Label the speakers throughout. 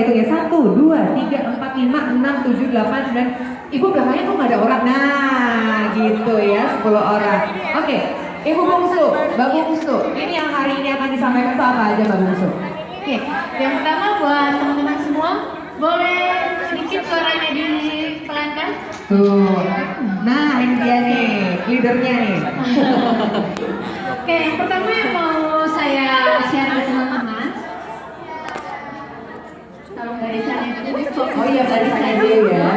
Speaker 1: hitung ya. 1, 2, 3, 4, 5, 6, 7, 8, 9. Ibu belakangnya kok nggak ada orang? Nah, gitu ya, 10 orang. Oke, Ibu Bungsu, Mbak Bungsu. Ini yang hari ini akan disampaikan itu apa aja Mbak Bungsu?
Speaker 2: Oke, yang pertama buat teman-teman semua, boleh sedikit suaranya dipelankan?
Speaker 1: Tuh, nah ini dia nih, leadernya nih.
Speaker 2: Oke, yang pertama yang mau saya share ke teman-teman, kalau barisannya itu di
Speaker 1: Oh iya, barisannya dulu ya.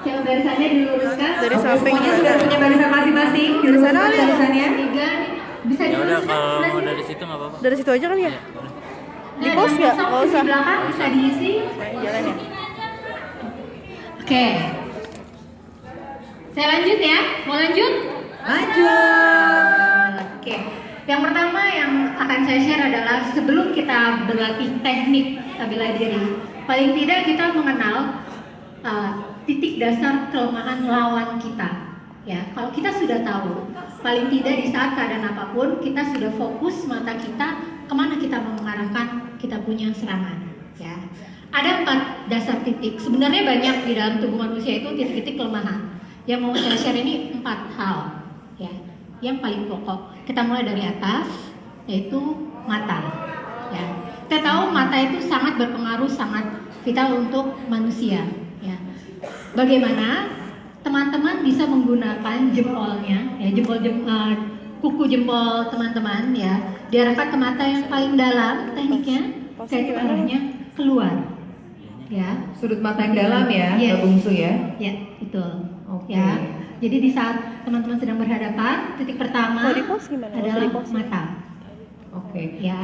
Speaker 2: Yang barisannya diluruskan.
Speaker 3: Dari samping
Speaker 1: Semuanya sudah punya barisan masing-masing, diluruskan barisannya.
Speaker 2: Tiga, bisa
Speaker 4: Ya udah
Speaker 2: diluruskan.
Speaker 4: kalau mau dari situ nggak apa-apa.
Speaker 3: Dari situ aja kali ya? Di
Speaker 2: Nah,
Speaker 3: pos
Speaker 2: yang
Speaker 3: nggak?
Speaker 2: kosong
Speaker 3: Nggak
Speaker 2: di
Speaker 3: usah.
Speaker 2: belakang bisa diisi.
Speaker 3: Jalan ya.
Speaker 2: Oke. Saya lanjut ya. Mau lanjut?
Speaker 1: Lanjut.
Speaker 2: Oke. Yang pertama yang akan saya share adalah sebelum kita berlatih teknik bela diri, paling tidak kita mengenal titik dasar kelemahan lawan kita. Ya, kalau kita sudah tahu, paling tidak di saat keadaan apapun kita sudah fokus mata kita kemana kita mau mengarahkan kita punya serangan. Ya, ada 4 dasar titik. Sebenarnya banyak di dalam tubuh manusia itu titik-titik kelemahan. Yang mau saya share ini 4 hal. Ya, yang paling pokok. Kita mulai dari atas, yaitu mata. Ya, kita tahu mata itu sangat berpengaruh, sangat vital untuk manusia. Ya, bagaimana teman-teman bisa menggunakan jempolnya, ya kuku jempol teman-teman ya, diarahkan ke mata yang paling dalam, tekniknya saya arahnya keluar, ya.
Speaker 1: Sudut mata yang dalam ya,
Speaker 2: Yes.
Speaker 1: Mbak Bungsu ya.
Speaker 2: Ya, betul.
Speaker 1: Oke.
Speaker 2: Ya, jadi di saat teman-teman sedang berhadapan, titik pertama
Speaker 3: Kalau di pos gimana? Nggak usah
Speaker 2: adalah
Speaker 3: di pos.
Speaker 2: mata,
Speaker 1: Oke.
Speaker 2: ya.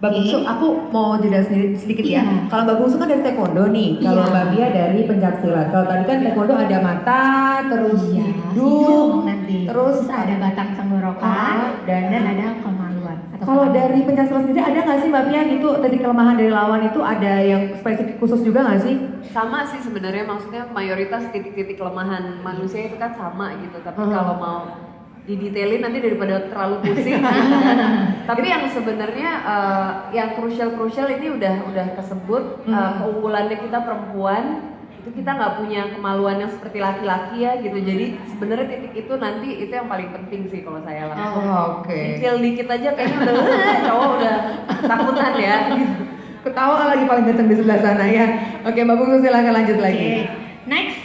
Speaker 1: Mbak Bungsu,
Speaker 2: Oke.
Speaker 1: aku mau jeda sedikit ya.
Speaker 2: Iya.
Speaker 1: Kalau Mbak Bungsu kan dari taekwondo nih, kalau
Speaker 2: Iya.
Speaker 1: Mbak Bia dari pencaksilat. Kalau tadi kan taekwondo ada mata, terus
Speaker 2: Iya,
Speaker 1: hidung,
Speaker 2: nanti.
Speaker 1: terus
Speaker 2: ada batang tenggorokan
Speaker 1: dan
Speaker 2: ada kemaluan. atau
Speaker 1: kalau
Speaker 2: kemaluan.
Speaker 1: dari pencaksilat sendiri ada nggak sih Mbak Bia gitu tadi kelemahan dari lawan itu ada yang spesifik khusus juga nggak sih?
Speaker 5: Sama sih sebenarnya, maksudnya mayoritas titik-titik kelemahan manusia itu kan sama gitu, tapi
Speaker 1: Hmm.
Speaker 5: kalau mau didetailin nanti daripada terlalu pusing. Tapi yang sebenarnya yang krusial ini udah kesebut. Keunggulannya kita perempuan itu kita nggak punya kemaluan yang seperti laki-laki ya gitu, jadi sebenarnya titik itu nanti itu yang paling penting sih kalau saya langsung.
Speaker 1: Oke.
Speaker 5: Detail dikit aja kayaknya udah cowok udah takutan ya gitu.
Speaker 1: Ketawa lagi paling ganteng di sebelah sana ya. Oke Mbak Bungsu silakan lanjut lagi.
Speaker 2: Oke, next.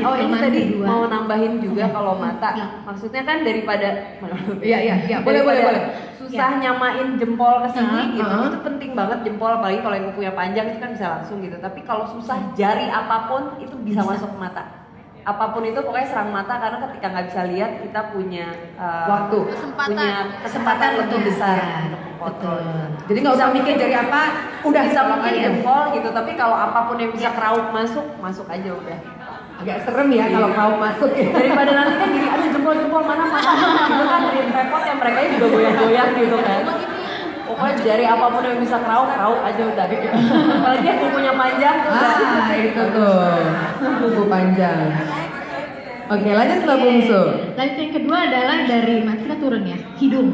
Speaker 5: Oh ini
Speaker 2: kelemahan
Speaker 5: tadi
Speaker 2: kedua.
Speaker 5: mau nambahin juga
Speaker 2: Oke.
Speaker 5: kalau mata,
Speaker 2: Ya.
Speaker 5: maksudnya kan daripada
Speaker 1: Iya, boleh.
Speaker 5: susah nyamain jempol ke sini gitu,
Speaker 1: Uh-huh.
Speaker 5: itu penting banget jempol, apalagi kalau yang kukunya panjang itu kan bisa langsung gitu. Tapi kalau susah jari apapun itu bisa masuk ke mata. Apapun itu pokoknya serang mata, karena ketika nggak bisa lihat kita punya
Speaker 1: Waktu.
Speaker 5: punya kesempatan lebih besar
Speaker 2: Ya,
Speaker 5: untuk memotong.
Speaker 2: betul.
Speaker 1: Jadi nggak usah mikir jari apa, udah
Speaker 5: Bisa
Speaker 1: tolong
Speaker 5: mungkin
Speaker 1: aja.
Speaker 5: jempol gitu, tapi kalau apapun yang bisa keraup masuk aja udah.
Speaker 1: Agak serem ya kalau kau masuk ya.
Speaker 5: Daripada nanti kan gini, aduh jempol mana gitu kan, repot yang mereka juga goyang-goyang gitu kan. Pokoknya jari apapun yang bisa keraup aja udah. Apalagi yang kukunya panjang tuh udah.
Speaker 1: Itu tuh kuku panjang. Oke lanjut Mbak Bungsu.
Speaker 2: Lanjut yang kedua adalah dari mata kita turun ya, hidung.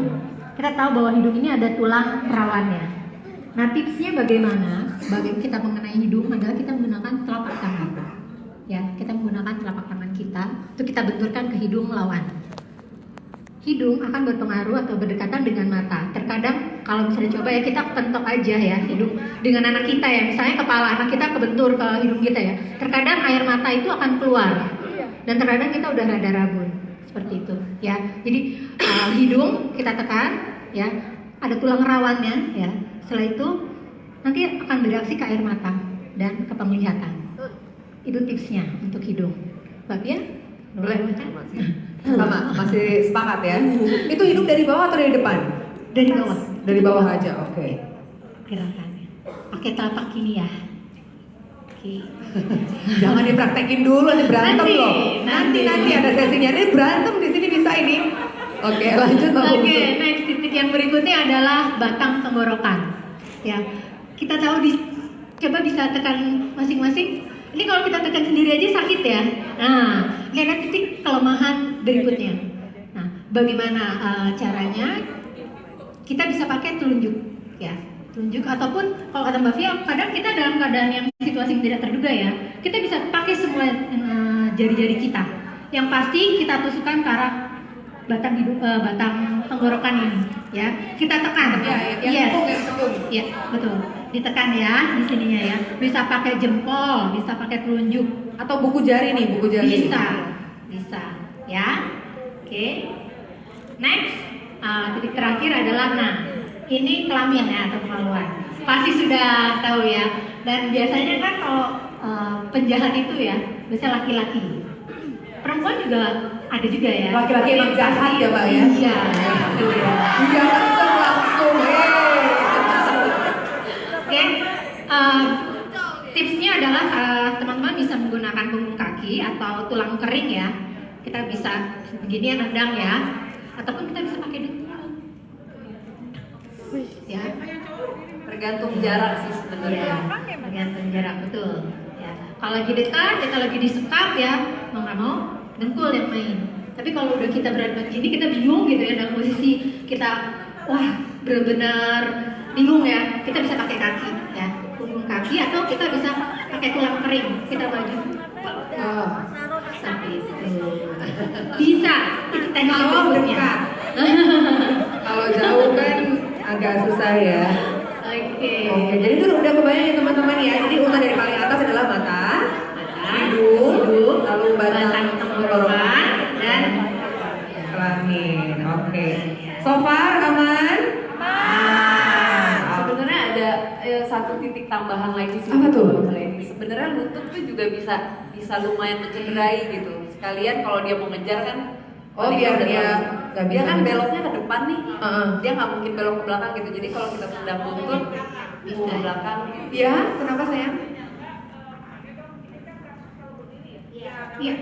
Speaker 2: Kita tahu bahwa hidung ini ada tulang rawannya. Nah tipsnya bagaimana? Bagaimana kita mengenai hidung adalah kita menggunakan telapak tangan. Ya, kita menggunakan telapak tangan kita untuk kita benturkan ke hidung lawan. Hidung akan berpengaruh atau berdekatan dengan mata. Terkadang kalau misalnya coba ya kita pentok aja ya hidung dengan anak kita ya, misalnya kepala anak kita kebentur ke hidung kita ya. Terkadang air mata itu akan keluar dan terkadang kita udah rada rabun seperti itu ya. Jadi hidung kita tekan ya, ada tulang rawannya ya. Setelah itu nanti akan bereaksi ke air mata dan ke penglihatan. Itu tipsnya untuk hidung. Mbak Pia?
Speaker 1: Boleh. Sama, masih sepakat ya. Itu hidung dari bawah atau dari depan?
Speaker 2: Dari bawah.
Speaker 1: Dari bawah aja, oke.
Speaker 2: Gerakannya. Pakai telapak kiri ya. Oke.
Speaker 1: Jangan dipraktekin dulu, nanti berantem
Speaker 2: Nanti,
Speaker 1: loh.
Speaker 2: nanti.
Speaker 1: Nanti ada sesinya. Ini berantem di sini bisa ini. Oke, lanjut Mbak
Speaker 2: Oke,
Speaker 1: Bungsu.
Speaker 2: next titik yang berikutnya adalah batang tenggorokan. Ya, kita tahu coba bisa tekan masing-masing. Ini kalau kita tekan sendiri aja sakit ya. Nah, ini ada titik kelemahan berikutnya. Nah, bagaimana caranya? Kita bisa pakai telunjuk, ya. tunjuk, ataupun kalau kata Mbak Fia, kadang kita dalam keadaan yang situasi yang tidak terduga ya, kita bisa pakai semua jari-jari kita. Yang pasti kita tusukkan ke arah batang tenggorokan ini, ya. Kita tekan. Yes. Ya, betul. Ditekan ya di sininya ya. Bisa pakai jempol, bisa pakai telunjuk,
Speaker 1: Atau buku jari nih, buku jari.
Speaker 2: bisa, ya. Oke. Next, titik terakhir adalah ini kelamin ya atau kemaluan. Pasti sudah tahu ya. Dan biasanya kan kalau penjahat itu ya, biasanya laki-laki. Perempuan juga ada juga ya.
Speaker 1: Laki-laki emang jahat ya, Mbak ya?
Speaker 2: Iya. Itu ya.
Speaker 1: Jangan langsung.
Speaker 2: Oke. Tipsnya adalah teman-teman bisa menggunakan punggung kaki atau tulang kering ya. Kita bisa begini nendang ya. Ataupun kita bisa pakai dengkul. Ya.
Speaker 5: Tergantung jarak sih sebenarnya.
Speaker 2: Iya, tergantung jarak, betul. Ya. Kalau lagi dekat, kita lagi disekap ya, mau nggak mau dengkul yang main. Tapi kalau udah kita berada di sini, kita bingung gitu ya dalam posisi kita, wah benar-benar bingung ya. Kita bisa pakai kaki ya, punggung kaki, atau kita bisa pakai tulang kering. Kita maju. Seperti itu. Bisa. Itu teknik
Speaker 1: Kalau
Speaker 2: berikutnya.
Speaker 1: dekat. Kalau jauh kan agak susah ya.
Speaker 2: Oke.
Speaker 1: Oke, jadi itu udah kebayang ya teman-teman ya. Jadi urutan dari paling atas adalah mata, hidung, lalu batang tenggorokan,
Speaker 2: dan
Speaker 1: kelamin. Oke. So far aman?
Speaker 5: Sebenarnya ada satu titik tambahan lagi sih.
Speaker 1: Apa tuh?
Speaker 5: Masalah ini. Sebenarnya lutut tuh juga bisa lumayan mencederai gitu. Sekalian kalau dia mau ngejar kan,
Speaker 1: Biar
Speaker 5: udah
Speaker 1: dia
Speaker 5: tahu.
Speaker 1: nggak
Speaker 5: Dia
Speaker 1: bisa.
Speaker 5: kan beloknya ke depan nih.
Speaker 1: Heeh.
Speaker 5: Dia nggak mungkin belok ke belakang gitu. Jadi kalau kita tendang lutut, mau ke belakang.
Speaker 1: Ya, kenapa sayang?
Speaker 2: iya.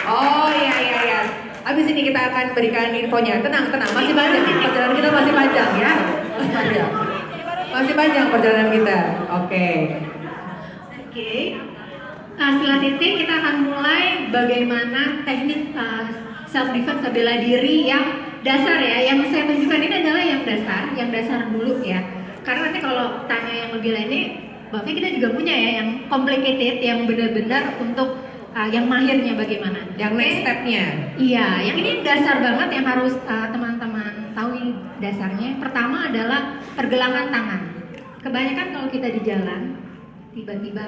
Speaker 1: Oh iya. Abis ini kita akan berikan infonya. Tenang, masih panjang. Perjalanan kita masih panjang ya. Masih panjang perjalanan kita. Oke.
Speaker 2: Oke. Setelah titik kita akan mulai bagaimana teknik self defense bela diri yang dasar ya. Yang saya tunjukkan ini adalah yang dasar dulu ya. Karena nanti kalau tanya yang lebih lainnya, bahkan kita juga punya ya yang complicated, yang benar-benar untuk yang mahirnya bagaimana.
Speaker 1: Yang next stepnya.
Speaker 2: Iya, yang ini dasar banget yang harus teman-teman tahu ini dasarnya. Pertama adalah pergelangan tangan. Kebanyakan kalau kita di jalan, tiba-tiba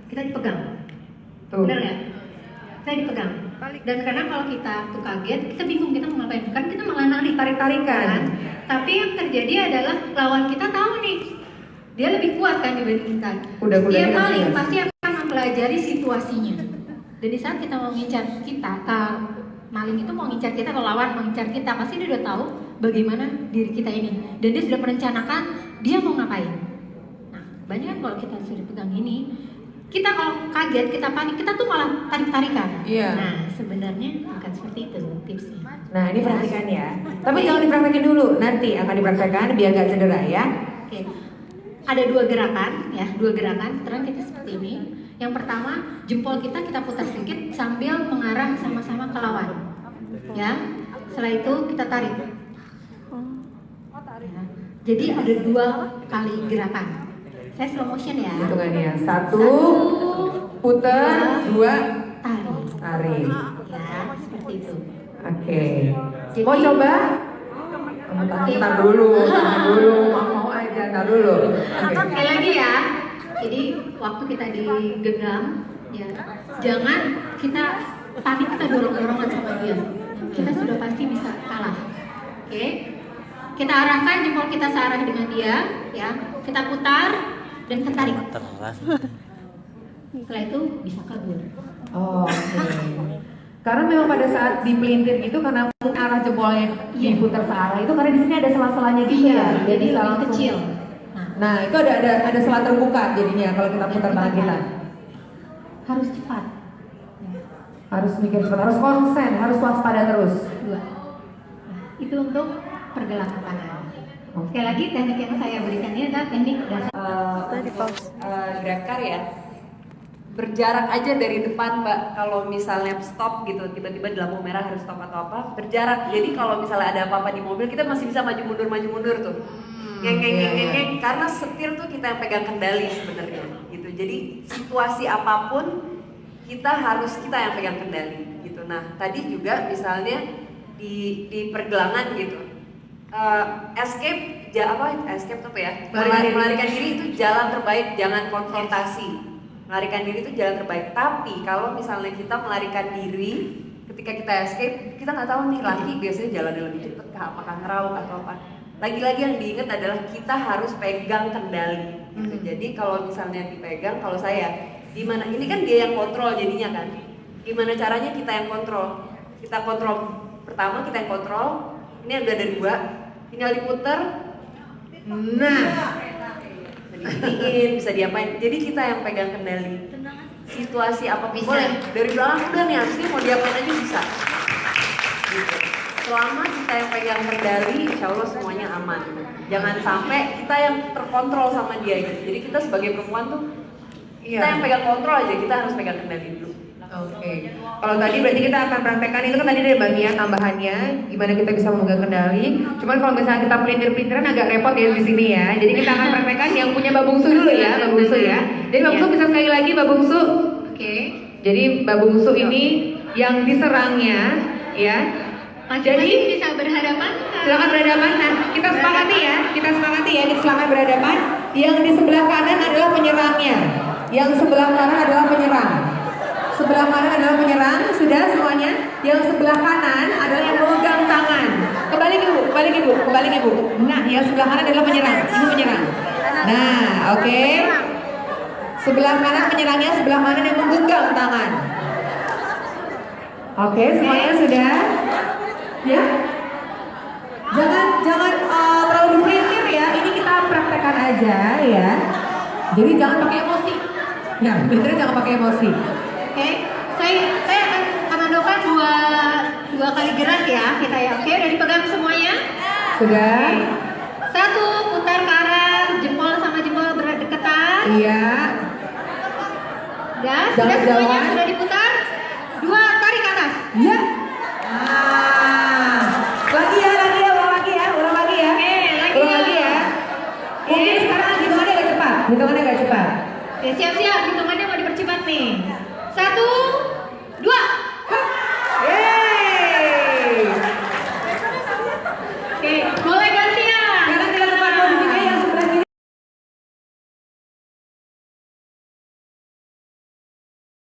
Speaker 2: kita dipegang.
Speaker 1: Tuh.
Speaker 2: Benar ya? Saya dipegang. Dan kadang kalau kita tuh kaget, kita bingung kita mau ngapain. Kan kita malah nari,
Speaker 1: Tarik-tarikan.
Speaker 2: kan? Tapi yang terjadi adalah lawan kita tahu nih, dia lebih kuat kan dibanding kita.
Speaker 1: Kuda-kuda
Speaker 2: Dia
Speaker 1: kita
Speaker 2: paling
Speaker 1: jelas.
Speaker 2: pasti akan mempelajari situasinya. Dan di saat kita mau ngincar kita, maling itu mau ngincar kita, kalau lawan mau ngincar kita, pasti dia udah tahu bagaimana diri kita ini. Dan dia sudah merencanakan dia mau ngapain. Nah, banyak kan kalau kita sudah pegang ini, kita kalau kaget, kita panik, kita tuh malah tarik-tarikan.
Speaker 1: Iya.
Speaker 2: Nah, sebenarnya bukan seperti itu tipsnya.
Speaker 1: Nah ini perhatikan ya. Tapi jangan dipraktekin dulu. Nanti akan dipraktekkan biar gak cedera ya.
Speaker 2: Oke. Ada dua gerakan ya, terang kita seperti ini. Yang pertama, jempol kita putar sedikit sambil mengarah sama-sama ke lawan. Ya. Setelah itu kita tarik. Ya. Jadi ada 2 kali gerakan. Saya slow motion ya.
Speaker 1: Hitungannya 1, puter, 2,
Speaker 2: Tarik.
Speaker 1: tarik.
Speaker 2: Ya, seperti itu.
Speaker 1: Oke.
Speaker 2: Jadi-
Speaker 1: Mau coba? Ntar dulu. Mau aja, ntar dulu. Oke.
Speaker 2: Sekali lagi ya. Jadi waktu kita digenggam, ya jangan kita panik, kita dorong-dorongan sama dia. Kita sudah pasti bisa kalah. Oke. Kita arahkan jempol kita searah dengan dia, ya. Kita putar dan kita tarik. Setelah itu bisa kabur.
Speaker 1: Oh, oke. Karena memang pada saat dipelintir gitu, karena arah jempolnya diputar searah itu karena di sini ada sela-selanya gitu ya.
Speaker 2: Jadi
Speaker 1: bisa
Speaker 2: lebih
Speaker 1: langsung-
Speaker 2: kecil.
Speaker 1: Nah, itu ada selah terbuka jadinya kalau kita putar tangan kita.
Speaker 2: Harus cepat.
Speaker 1: Harus mikir cepat, harus konsen, harus waspada terus.
Speaker 2: 2. Itu untuk pergelangan tangan. Sekali lagi teknik yang saya berikan ini adalah teknik dasar.
Speaker 5: Grab car ya. berjarak aja dari depan Mbak. Kalau misalnya stop gitu, tiba-tiba di lampu merah harus stop atau apa, berjarak. Jadi kalau misalnya ada apa-apa di mobil, kita masih bisa maju mundur tuh. Ngeng, karena setir tuh kita yang pegang kendali sebenarnya gitu. Jadi situasi apapun kita yang pegang kendali gitu. Nah tadi juga misalnya di pergelangan gitu, escape tuh apa ya? Melarikan diri itu jalan terbaik, jangan konfrontasi. Melarikan diri itu jalan terbaik. Tapi kalau misalnya kita melarikan diri, ketika kita escape, kita nggak tahu nih laki biasanya jalannya lebih cepat, apakah ngerauk atau apa. Lagi-lagi yang diingat adalah kita harus pegang kendali. Gitu. Jadi kalau misalnya dipegang, kalau saya, gimana? Ini kan dia yang kontrol jadinya kan. Gimana caranya kita yang kontrol? Kita kontrol pertama, kita yang kontrol. Ini udah ada 2, tinggal diputer. Nah. Diginiin, bisa diapain, jadi kita yang pegang kendali situasi apapun boleh, dari belakang udah nih harusnya mau diapain aja bisa gitu. Selama kita yang pegang kendali, insya Allah semuanya aman. Jangan sampai kita yang terkontrol sama dia gitu. Jadi kita sebagai perempuan tuh kita yang pegang kontrol aja, kita harus pegang kendali dulu.
Speaker 1: Oke. Kalau tadi berarti kita akan praktekkan itu kan tadi dari Mbak Mia tambahannya gimana kita bisa memegang kendali. Cuman kalau misalnya kita pelintir-pelintiran agak repot ya di sini ya. Jadi kita akan praktekkan yang punya Mbak Bungsu dulu ya, Mbak Bungsu ya. Jadi Mbak Bungsu bisa sekali lagi Mbak Bungsu.
Speaker 2: Oke.
Speaker 1: Jadi Mbak Bungsu ini yang diserangnya ya. Jadi
Speaker 2: bisa berhadapan.
Speaker 1: silakan berhadapan. Nah, kita sepakati ya. Kita silakan berhadapan. Yang di sebelah kanan adalah penyerangnya. Yang sebelah kanan adalah penyerang. Sebelah kanan adalah penyerang, sudah semuanya. Yang sebelah kanan adalah yang memegang tangan. Kembali ibu. Nah, yang sebelah kanan adalah penyerang, ibu penyerang. Nah, oke. Sebelah kanan penyerangnya, sebelah kanan yang memegang tangan. Oke, semuanya sudah. Ya. Jangan terlalu dipelintir ya. Ini kita praktekkan aja ya. Jadi jangan pakai emosi. Ya, bener jangan pakai emosi.
Speaker 2: Oke, saya akan memandukan dua kali gerak ya kita ya. Oke, udah dipegang semuanya?
Speaker 1: Sudah.
Speaker 2: 1, putar ke arah jempol sama jempol berdekatan.
Speaker 1: Iya.
Speaker 2: Ya,
Speaker 1: Jangan
Speaker 2: sudah semuanya
Speaker 1: jauhan.
Speaker 2: sudah diputar.